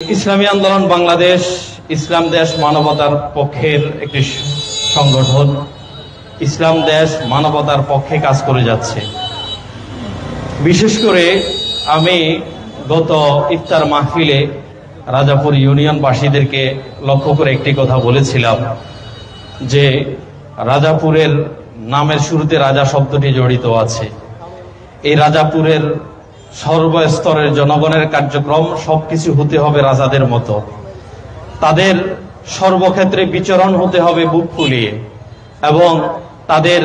ইসলামী আন্দোলন বাংলাদেশ ইসলাম দেশ মানবতার পক্ষের একটি সংগঠন। ইসলাম দেশ মানবতার পক্ষে কাজ করে যাচ্ছে। বিশেষ করে আমি গত ইফতার মাহফিলে রাজাপুর ইউনিয়নবাসীদেরকে লক্ষ্য করে একটি কথা বলেছিলাম যে রাজাপুরের নামের শুরুতে রাজা শব্দটি জড়িত আছে। এই রাজাপুরের সর্বস্তরের জনগণের কার্যক্রম সবকিছু হতে হবে রাজাদের মতো। তাদের সর্বক্ষেত্রে বিচরণ হতে হবে বুক ফুলিয়ে, এবং তাদের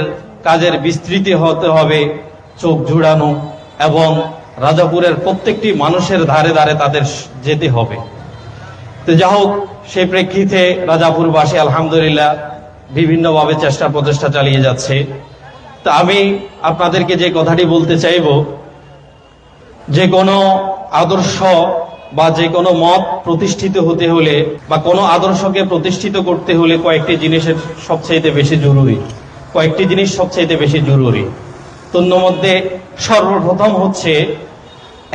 কাজের বিস্তৃতি হতে হবে চোখ জুড়ানো, এবং রাজাপুরের প্রত্যেকটি মানুষের ধারে ধারে তাদের যেতে হবে। তো যা হোক, সেই প্রেক্ষিতে রাজাপুরবাসী আলহামদুলিল্লাহ বিভিন্নভাবে চেষ্টা প্রচেষ্টা চালিয়ে যাচ্ছে। তা আমি আপনাদেরকে যে কথাটি বলতে চাইব, যে কোনো আদর্শ বা যে কোনো মত প্রতিষ্ঠিত হতে হলে বা কোনো আদর্শকে প্রতিষ্ঠিত করতে হলে কয়েকটি জিনিসের সবচেয়ে বেশি জরুরি। তন্ম মধ্যে সর্বপ্রথম হচ্ছে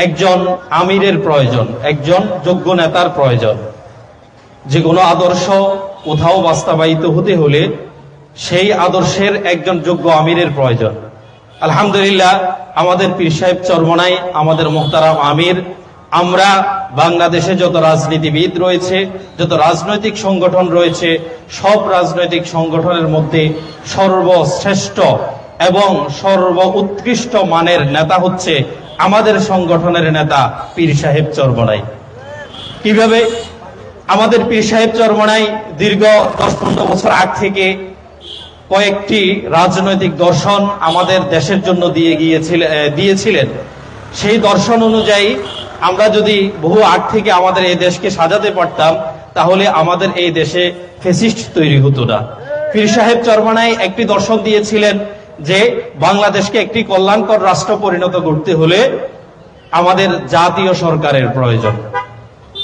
একজন আমিরের প্রয়োজন, একজন যোগ্য নেতার প্রয়োজন। যে কোনো আদর্শ কোথাও বাস্তবায়িত হতে হলে সেই আদর্শের একজন যোগ্য আমিরের প্রয়োজন। আলহামদুলিল্লাহ আমাদের পীর সাহেব চরমনাই, আমাদের মোহতারাম আমির, আমরা বাংলাদেশে যত রাজনীতিবিদ রয়েছে, যত রাজনৈতিক সংগঠন রয়েছে, সব রাজনৈতিক সংগঠনের মধ্যে সর্বশ্রেষ্ঠ এবং সর্ব উৎকৃষ্ট মানের নেতা হচ্ছে আমাদের সংগঠনের নেতা পীর সাহেব চরমনাই। কিভাবে? আমাদের পীর সাহেব চরমনাই দীর্ঘ 10-15 বছর আগ থেকে কয়েকটি রাজনৈতিক দর্শন আমাদের দেশের জন্য দিয়েছিলেন। সেই দর্শন অনুযায়ী আমরা যদি বহু আগ থেকে আমাদের এই দেশকে সাজাতে পারতাম, তাহলে আমাদের এই দেশে ফ্যাসিস্ট তৈরি হতো না। পীর সাহেব চরমনাই একটি দর্শন দিয়েছিলেন যে বাংলাদেশকে একটি কল্যাণকর রাষ্ট্র পরিণত করতে হলে আমাদের জাতীয় সরকারের প্রয়োজন।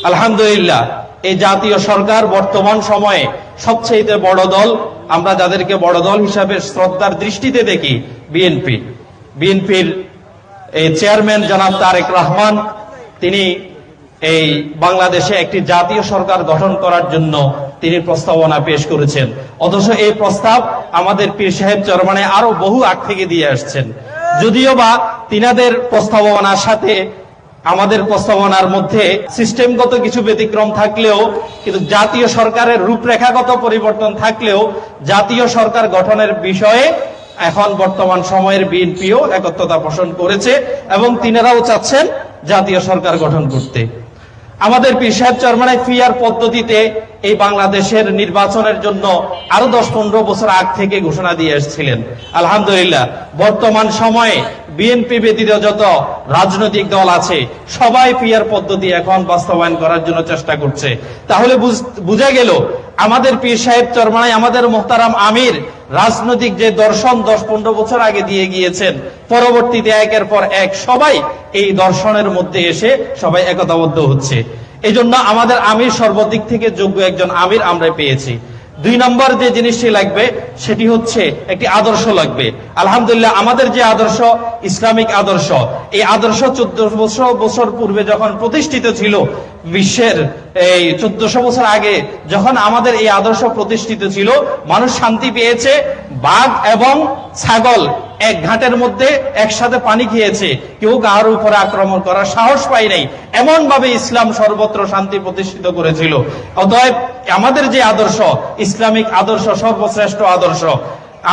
আলহামদুলিল্লাহ এই জাতীয় সরকার বর্তমান সময়ে সবচেয়ে বড় দল, আমরা যাদেরকে বড় দল হিসাবে শ্রদ্ধার দৃষ্টিতে দেখি, বিএনপির এই চেয়ারম্যান জনাব তারেক রহমান, তিনি এই বাংলাদেশে একটি জাতীয় সরকার গঠন করার জন্য তিনি প্রস্তাবনা পেশ করেছেন। অথচ এই প্রস্তাব আমাদের পীর সাহেব চরমনাই আরো বহু আগ থেকে দিয়ে আসছেন। যদিও বা তিনাদের প্রস্তাবনার সাথে আমাদের প্রস্তাবনার মধ্যে সিস্টেমগত কিছু ব্যতিক্রম থাকলেও, কিন্তু জাতীয় সরকারের রূপরেখাগত পরিবর্তন থাকলেও, জাতীয় সরকার গঠনের বিষয়ে এখন বর্তমান সময়ের বিএনপিও একত্রতা পোষণ করেছে এবং তিনারাও চাচ্ছেন জাতীয় সরকার গঠন করতে। আমাদের পীর সাহেব চরমনাই ফিয়ার পদ্ধতিতে এই বাংলাদেশের নির্বাচনের জন্য আরো 10-15 বছর আগ থেকে ঘোষণা দিয়ে এসেছিলেন। আলহামদুলিল্লাহ বর্তমান সময়ে বিএনপি ব্যতীত যত রাজনৈতিক দল আছে সবাই ফিয়ার পদ্ধতি এখন বাস্তবায়ন করার জন্য চেষ্টা করছে। তাহলে বুঝা গেল আমাদের পীর সাহেব চরমনাই, আমাদের মোহতারাম আমির রাজনৈতিক যে দর্শন 10-15 বছর আগে দিয়ে গিয়েছেন, পরবর্তীতে একের পর এক সবাই এই দর্শনের মধ্যে এসে সবাই একতাবদ্ধ হচ্ছে। এই জন্য আমাদের আমির সর্বদিক থেকে যোগ্য একজন আমির আমরা পেয়েছি। 2 নম্বর যে জিনিসটি লাগবে সেটি হচ্ছে একটি আদর্শ লাগবে। আলহামদুলিল্লাহ আমাদের যে আদর্শ, ইসলামিক আদর্শ, এই আদর্শ 1400 বছর পূর্বে যখন প্রতিষ্ঠিত ছিল, বিশ্বের এই 1400 বছর আগে যখন আমাদের এই আদর্শ প্রতিষ্ঠিত ছিল, মানুষ শান্তি পেয়েছে। বাঘ এবং ছাগল এক ঘাটের মধ্যে একসাথে পানি খেয়েছে, কেউ কারোর উপরে আক্রমণ করার সাহস পায় নাই। এমন ভাবে ইসলাম সর্বত্র শান্তি প্রতিষ্ঠিত করেছিল। অতএব আমাদের যে আদর্শ, ইসলামিক আদর্শ সর্বশ্রেষ্ঠ আদর্শ,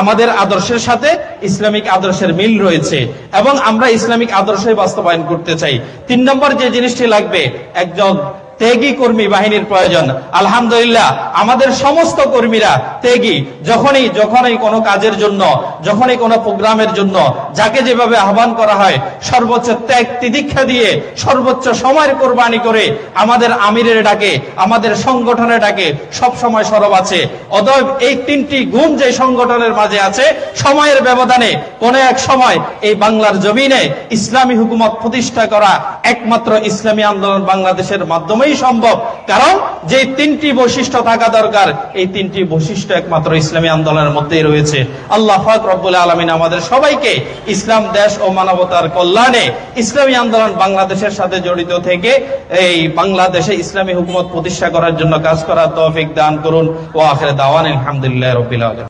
আমাদের আদর্শের সাথে ইসলামিক আদর্শের মিল রয়েছে এবং আমরা ইসলামিক আদর্শই বাস্তবায়ন করতে চাই। 3 নম্বর যে জিনিসটি লাগবে, একজন ত্যাগী কর্মী বাহিনীর প্রয়োজন। আলহামদুলিল্লাহ আমাদের সমস্ত কর্মীরা ত্যাগী। যখনই কোনো কাজের জন্য, যখনই কোনো প্রোগ্রামের জন্য যাকে যেভাবে আহ্বান করা হয়, সর্বোচ্চ ত্যাগ তিতিক্ষা দিয়ে সর্বোচ্চ সময়ের কোরবানি করে আমাদের আমিরের ডাকে, আমাদের সংগঠনের ডাকে সব সময় সরব আছে। অতএব এই 3টি গুণ যে সংগঠনের মাঝে আছে, সময়ের ব্যবধানে কোন এক সময় এই বাংলার জমিনে ইসলামী হুকুমত প্রতিষ্ঠা করা একমাত্র ইসলামী আন্দোলন বাংলাদেশের মাধ্যমেই তখনই সম্ভব, কারণ যে তিনটি বৈশিষ্ট্য থাকা দরকার এই তিনটি বৈশিষ্ট্য একমাত্র ইসলামী আন্দোলনের মধ্যেই রয়েছে। আল্লাহ পাক রব্বুল আলামিন আমাদের সবাইকে ইসলাম দেশ ও মানবতার কল্যাণে ইসলামী আন্দোলন বাংলাদেশের সাথে জড়িত থেকে এই বাংলাদেশে ইসলামী হুকুমত প্রতিষ্ঠা করার জন্য কাজ করার তৌফিক দান করুন। ওয়া আখির দাওয়ানা আলহামদুলিল্লাহি রাব্বিল আলামিন।